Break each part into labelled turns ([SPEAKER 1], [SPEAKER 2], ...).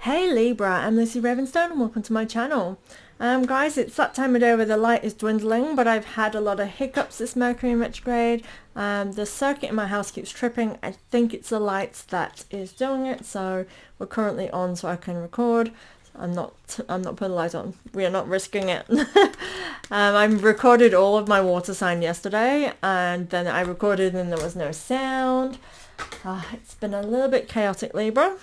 [SPEAKER 1] Hey Libra, I'm Lucy Ravenstone and welcome to my channel. Guys, it's that time of day where the light is dwindling, but I've had a lot of hiccups this Mercury in retrograde. The circuit in my house keeps tripping. I think it's the lights that is doing it, so we're currently on so I can record. I'm not putting the light on. We are not risking it. I recorded all of my water sign yesterday, and then I recorded and there was no sound. It's been a little bit chaotic, Libra.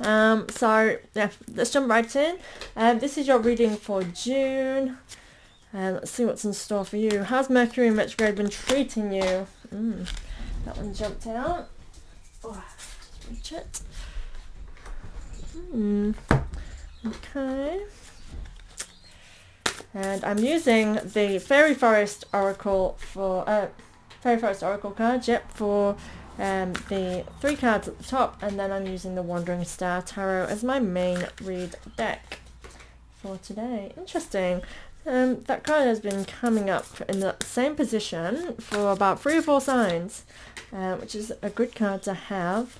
[SPEAKER 1] So yeah, let's jump right in. This is your reading for June. Let's see what's in store for you. How's Mercury in retrograde been treating you? That one jumped out. Oh, reach it. Okay. And I'm using the Fairy Forest Oracle for Fairy Forest Oracle cards. Yep, for the 3 cards at the top, and then I'm using the Wandering Star Tarot as my main read deck for today. Interesting. That card has been coming up in the same position for about 3 or 4 signs, which is a good card to have.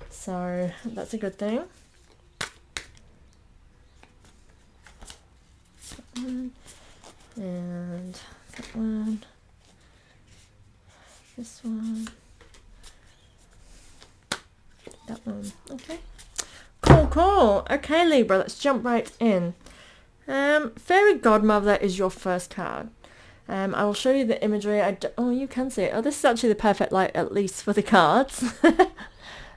[SPEAKER 1] So that's a good thing. And that one. This one. That one. Okay. Cool. Okay, Libra, let's jump right in. Fairy Godmother is your first card. I will show you the imagery. Oh, you can see it. Oh, this is actually the perfect light, at least for the cards.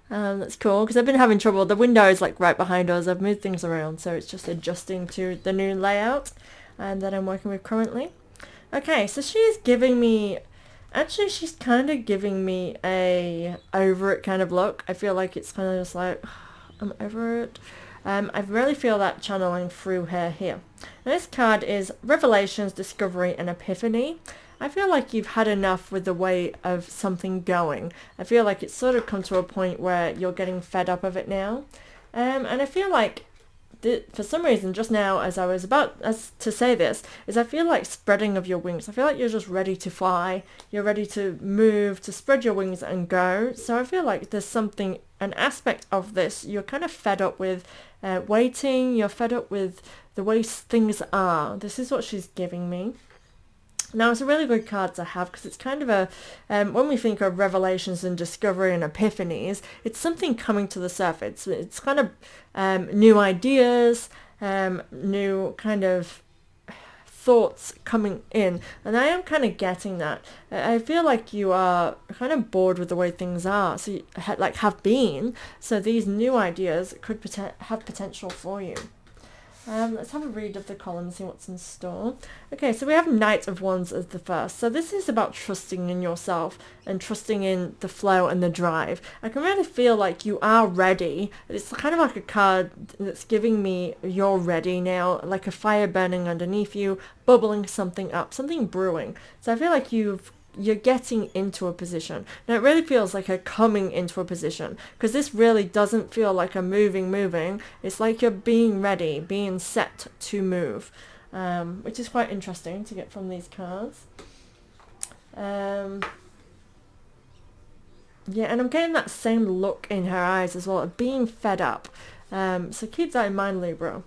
[SPEAKER 1] That's cool, because I've been having trouble. The window is like right behind us. I've moved things around, so it's just adjusting to the new layout that I'm working with currently. Okay, so she's giving me... Actually, she's kind of giving me a over it kind of look. I feel like it's kind of just like, I'm over it. I really feel that channeling through her here. Now, this card is Revelations, Discovery and Epiphany. I feel like you've had enough with the way of something going. I feel like it's sort of come to a point where you're getting fed up of it now. And I feel like for some reason just now as I was about to say this is I feel like spreading of your wings. I feel like you're just ready to fly. You're ready to move, to spread your wings and go. So I feel like there's something, an aspect of this. You're kind of fed up with waiting. You're fed up with the way things are. This is what she's giving me. Now, it's a really good card to have because it's kind of a, when we think of revelations and discovery and epiphanies, it's something coming to the surface. It's kind of new ideas, new kind of thoughts coming in. And I am kind of getting that. I feel like you are kind of bored with the way things are, so you have been. So these new ideas could have potential for you. Let's have a read of the column and see what's in store. Okay, so we have Knight of Wands as the first. So this is about trusting in yourself and trusting in the flow and the drive. I can really feel like you are ready. It's kind of like a card that's giving me you're ready now, like a fire burning underneath you, bubbling something up, something brewing. So I feel like you're getting into a position. Now it really feels like a coming into a position, because this really doesn't feel like a moving. It's like you're being ready, being set to move, which is quite interesting to get from these cards. Yeah, and I'm getting that same look in her eyes as well, of being fed up. So keep that in mind, Libra.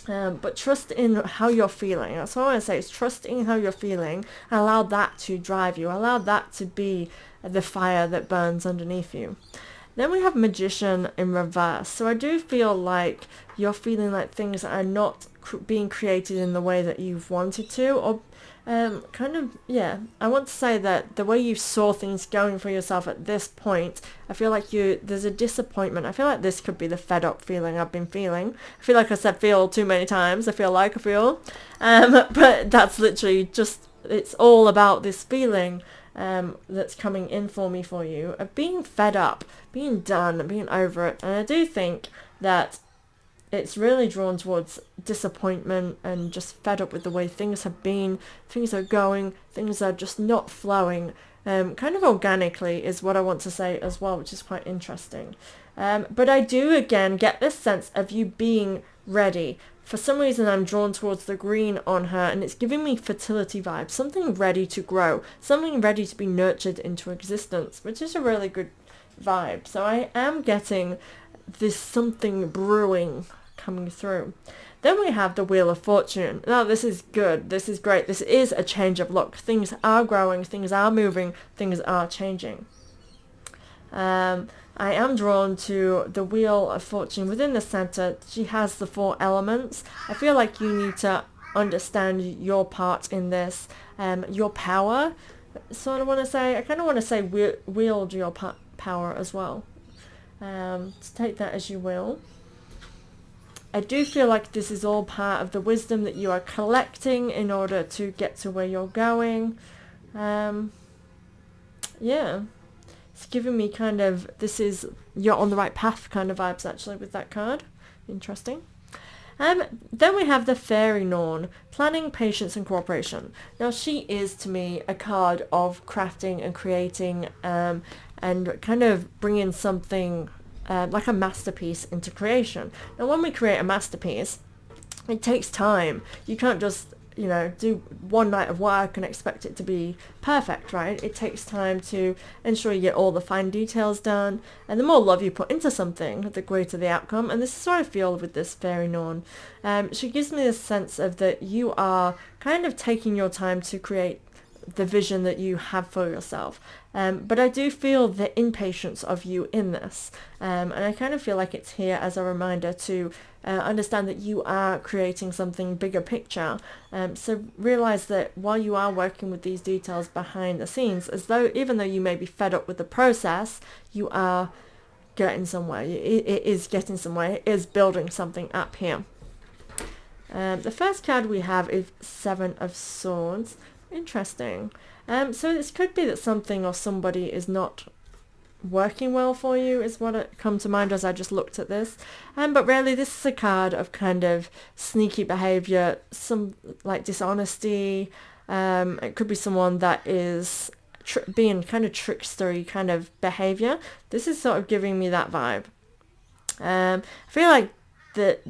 [SPEAKER 1] But trust in how you're feeling. That's what I want to say, is trust in how you're feeling and allow that to drive you. Allow that to be the fire that burns underneath you. Then we have Magician in reverse. So I do feel like you're feeling like things are not being created in the way that you've wanted to, or I want to say that the way you saw things going for yourself at this point, I feel like there's a disappointment. I feel like this could be the fed up feeling I've been feeling. I feel like I said feel too many times. I feel. But that's literally just, it's all about this feeling that's coming in for you of being fed up, being done, being over it. And I do think that it's really drawn towards disappointment and just fed up with the way things have been, things are going, things are just not flowing, kind of organically is what I want to say as well, which is quite interesting. But I do again get this sense of you being ready. For some reason I'm drawn towards the green on her, and it's giving me fertility vibes, something ready to grow, something ready to be nurtured into existence, which is a really good vibe. So I am getting there's something brewing coming through. Then we have the Wheel of Fortune. Now this is good. This is great. This is a change of luck. Things are growing. Things are moving. Things are changing. I am drawn to the Wheel of Fortune within the center. She has the 4 elements. I feel like you need to understand your part in this, your power. Sort of want to say, I kind of want to say wield your power as well. So take that as you will. I do feel like this is all part of the wisdom that you are collecting in order to get to where you're going. Yeah. It's giving me kind of, this is, you're on the right path kind of vibes actually with that card. Interesting. Then we have the Fairy Norn, planning, patience and cooperation. Now she is to me a card of crafting and creating and kind of bringing something like a masterpiece into creation. Now when we create a masterpiece, it takes time. You can't just, you know, do one night of work and expect it to be perfect, right? It takes time to ensure you get all the fine details done, and the more love you put into something, the greater the outcome. And this is what I feel with this Fairy Norn. She gives me a sense of that you are kind of taking your time to create the vision that you have for yourself. But I do feel the impatience of you in this. And I kind of feel like it's here as a reminder to understand that you are creating something bigger picture. So realize that while you are working with these details behind the scenes, as though even though you may be fed up with the process, you are getting somewhere. It is getting somewhere. It is building something up here. The first card we have is 7 of Swords. Interesting. So this could be that something or somebody is not working well for you, is what it come to mind as I just looked at this. But really this is a card of kind of sneaky behavior, some like dishonesty. It could be someone that is being kind of trickstery kind of behavior. This is sort of giving me that vibe. I feel like that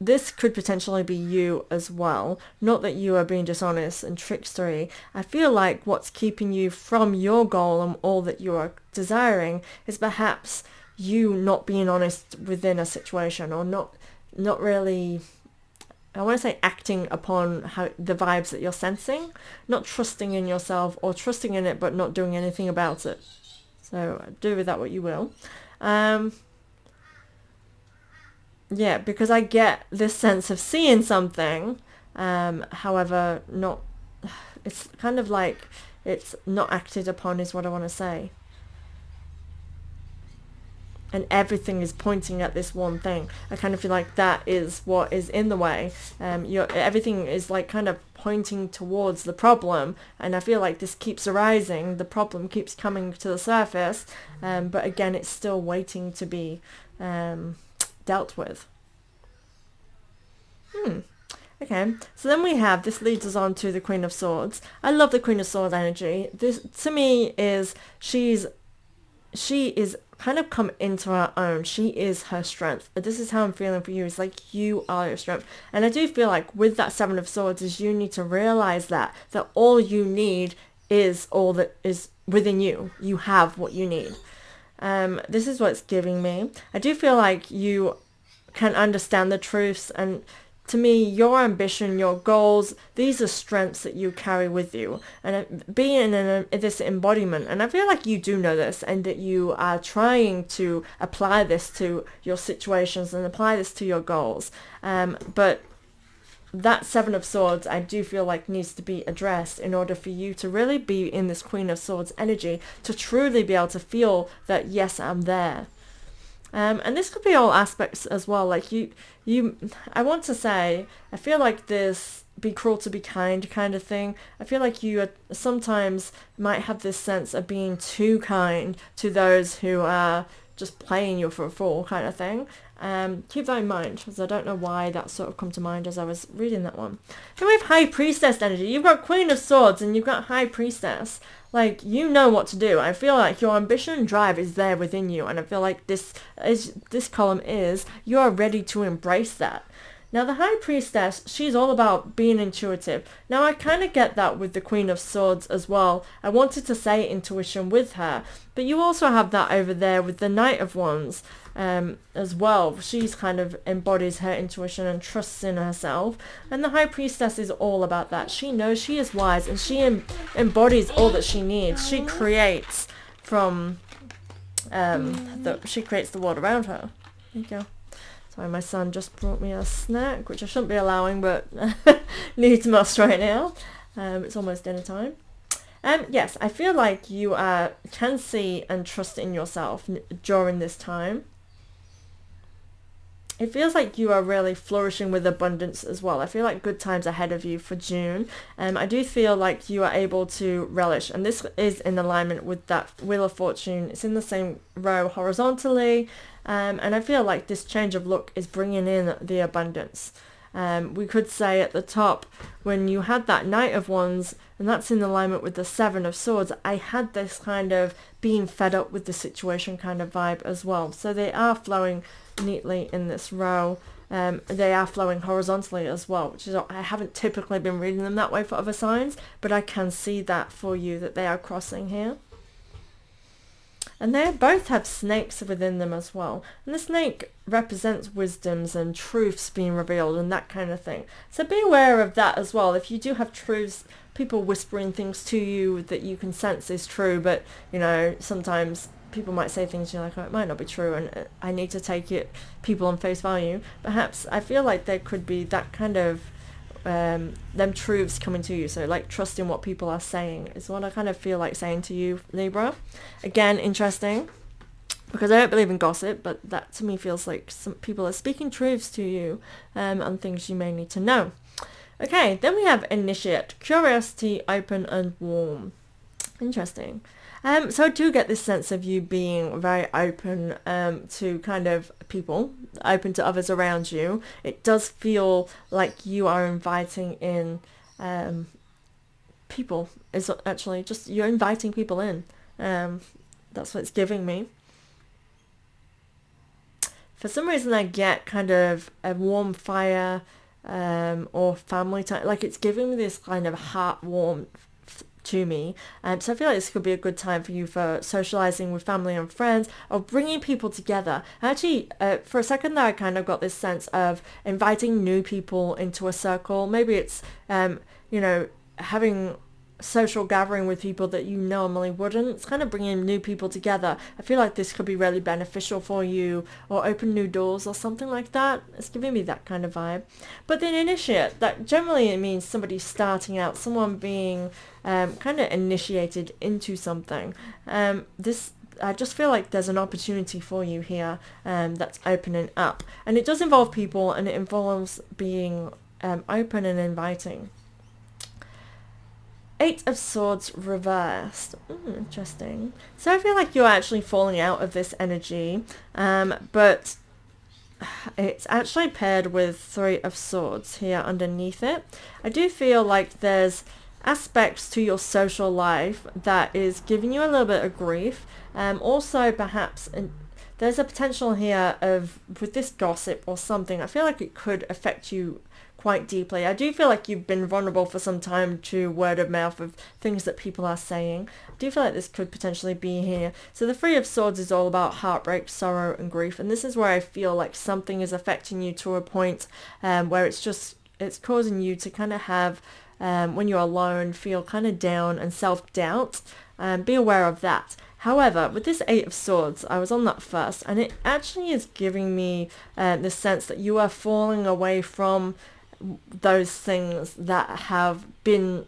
[SPEAKER 1] this could potentially be you as well. Not that you are being dishonest and trickstery. I feel like what's keeping you from your goal and all that you are desiring is perhaps you not being honest within a situation, or not really, I want to say, acting upon how the vibes that you're sensing, not trusting in yourself, or trusting in it but not doing anything about it. So do with that what you will. Yeah, because I get this sense of seeing something, however, not, it's kind of like it's not acted upon is what I want to say. And everything is pointing at this one thing. I kind of feel like that is what is in the way. Everything is like kind of pointing towards the problem, and I feel like this keeps arising. The problem keeps coming to the surface, but again, it's still waiting to be dealt with. Okay, so then we have, this leads us on to the Queen of Swords. I love the Queen of Swords energy. This to me is, she is kind of come into her own. She is her strength. But this is how I'm feeling for you. It's like you are your strength. And I do feel like with that 7 of Swords is you need to realize that all you need is all that is within you. You have what you need. This is what it's giving me. I do feel like you can understand the truths, and to me, your ambition, your goals, these are strengths that you carry with you. And being in this embodiment, and I feel like you do know this, and that you are trying to apply this to your situations and apply this to your goals. But that 7 of Swords, I do feel like needs to be addressed in order for you to really be in this Queen of Swords energy, to truly be able to feel that, yes, I'm there. And this could be all aspects as well. Like I want to say, I feel like this be cruel to be kind kind of thing. I feel like you sometimes might have this sense of being too kind to those who are just playing you for a fool kind of thing. Keep that in mind, because I don't know why that sort of come to mind as I was reading that one. Then we have High Priestess energy. You've got Queen of Swords and you've got High Priestess. Like, you know what to do. I feel like your ambition and drive is there within you, and I feel like this column is, you are ready to embrace that. Now the High Priestess, she's all about being intuitive. Now I kind of get that with the Queen of Swords as well. I wanted to say intuition with her, but you also have that over there with the Knight of Wands as well. She's kind of embodies her intuition and trusts in herself, and the High Priestess is all about that. She knows she is wise, and she embodies all that she needs. She creates from she creates the world around her. There you go. Sorry, my son just brought me a snack, which I shouldn't be allowing, but needs must right now. It's almost dinner time. Yes, I feel like you can see and trust in yourself during this time. It feels like you are really flourishing with abundance as well. I feel like good times ahead of you for June. I do feel like you are able to relish, and this is in alignment with that Wheel of Fortune. It's in the same row horizontally, and I feel like this change of look is bringing in the abundance. We could say at the top, when you had that Knight of Wands, and that's in alignment with the Seven of Swords, I had this kind of being fed up with the situation kind of vibe as well. So they are flowing neatly in this row. They are flowing horizontally as well, which is, I haven't typically been reading them that way for other signs, but I can see that for you, that they are crossing here. And they both have snakes within them as well. And the snake represents wisdoms and truths being revealed and that kind of thing. So be aware of that as well. If you do have truths, people whispering things to you that you can sense is true, but, you know, sometimes people might say things you're like, oh, it might not be true, and I need to take it, people on face value. Perhaps I feel like there could be that kind of them truths coming to you. So like trusting what people are saying is what I kind of feel like saying to you, Libra. Again, interesting, because I don't believe in gossip, but that to me feels like some people are speaking truths to you on things you may need to know. Okay, then we have Initiate, Curiosity, Open and Warm. Interesting. So I do get this sense of you being very open to kind of people, open to others around you. It does feel like you are inviting in people. It's actually just, you're inviting people in. That's what it's giving me. For some reason I get kind of a warm fire or family time. Like it's giving me this kind of heart warmth to me. So I feel like this could be a good time for you for socializing with family and friends, or bringing people together. Actually, for a second there, I kind of got this sense of inviting new people into a circle. Maybe it's, you know, having social gathering with people that you normally wouldn't. It's kind of bringing new people together. I feel like this could be really beneficial for you, or open new doors or something like that. It's giving me that kind of vibe. But then Initiate, that generally it means somebody starting out, someone being kind of initiated into something. I just feel like there's an opportunity for you here that's opening up, and it does involve people, and it involves being open and inviting. Eight of Swords reversed. Interesting. So I feel like you're actually falling out of this energy, but it's actually paired with Three of Swords here underneath it. I do feel like there's aspects to your social life that is giving you a little bit of grief. Also perhaps there's a potential here of, with this gossip or something, I feel like it could affect you quite deeply. I do feel like you've been vulnerable for some time to word of mouth of things that people are saying. I do feel like this could potentially be here. So the Three of Swords is all about heartbreak, sorrow and grief, and this is where I feel like something is affecting you to a point where it's causing you to kind of have, when you're alone, feel kind of down and self-doubt. Be aware of that. However, with this Eight of Swords, I was on that first, and it actually is giving me the sense that you are falling away from those things that have been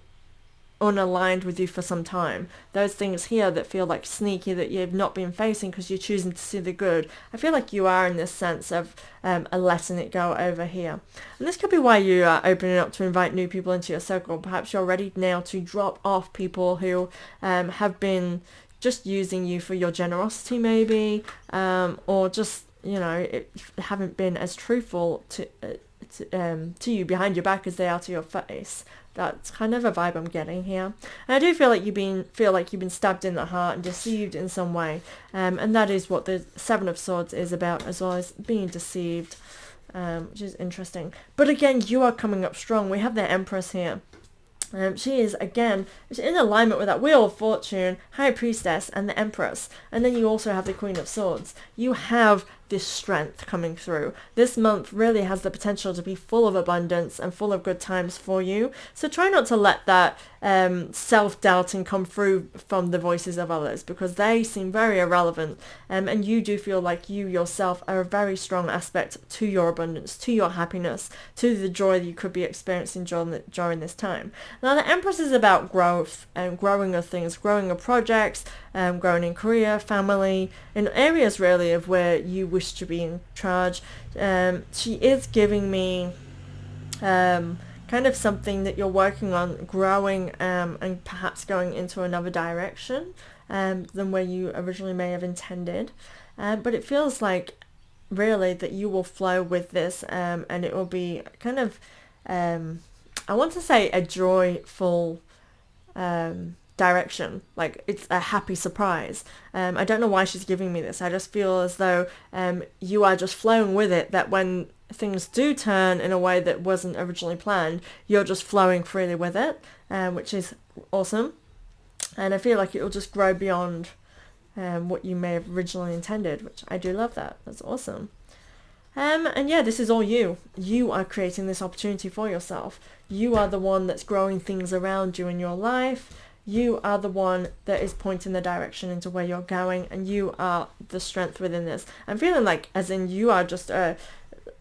[SPEAKER 1] unaligned with you for some time. Those things here that feel like sneaky, that you've not been facing because you're choosing to see the good. I feel like you are in this sense of letting it go over here. And this could be why you are opening up to invite new people into your circle. Perhaps you're ready now to drop off people who have been just using you for your generosity maybe, or just, you know, haven't been as truthful to you behind your back as they are to your face. That's kind of a vibe I'm getting here. And I do feel like you've been stabbed in the heart and deceived in some way, and that is what the Seven of Swords is about, as well as being deceived. which is interesting. But again, you are coming up strong. We have the Empress here. She is, again, in alignment with that Wheel of Fortune, High Priestess, and the Empress. And then you also have the Queen of Swords. You have this strength coming through. This month really has the potential to be full of abundance and full of good times for you. So try not to let that self-doubting come through from the voices of others, because they seem very irrelevant. And you do feel like you yourself are a very strong aspect to your abundance, to your happiness, to the joy that you could be experiencing during this time. Now the Empress is about growth and growing of things, growing of projects, growing in career, family, in areas really of where you wish to be in charge. She is giving me kind of something that you're working on growing and perhaps going into another direction than where you originally may have intended. But it feels like really that you will flow with this and it will be kind of, I want to say a joyful direction. Like it's a happy surprise. I don't know why she's giving me this. I just feel as though you are just flowing with it, that when things do turn in a way that wasn't originally planned, you're just flowing freely with it, which is awesome. And I feel like it will just grow beyond what you may have originally intended, which I do love that. That's awesome. And yeah, this is all you. You are creating this opportunity for yourself. You are the one that's growing things around you in your life. You are the one that is pointing the direction into where you're going, and you are the strength within this. I'm feeling like, as in, you are just a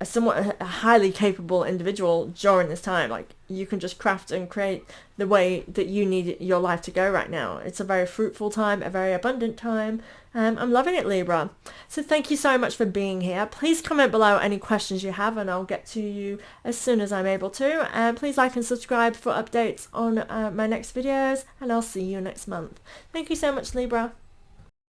[SPEAKER 1] somewhat highly capable individual during this time. Like you can just craft and create the way that you need your life to go right now. It's a very fruitful time, a very abundant time. I'm loving it, Libra. So thank you so much for being here. Please comment below any questions you have and I'll get to you as soon as I'm able to. And please like and subscribe for updates on my next videos, and I'll see you next month. Thank you so much, Libra.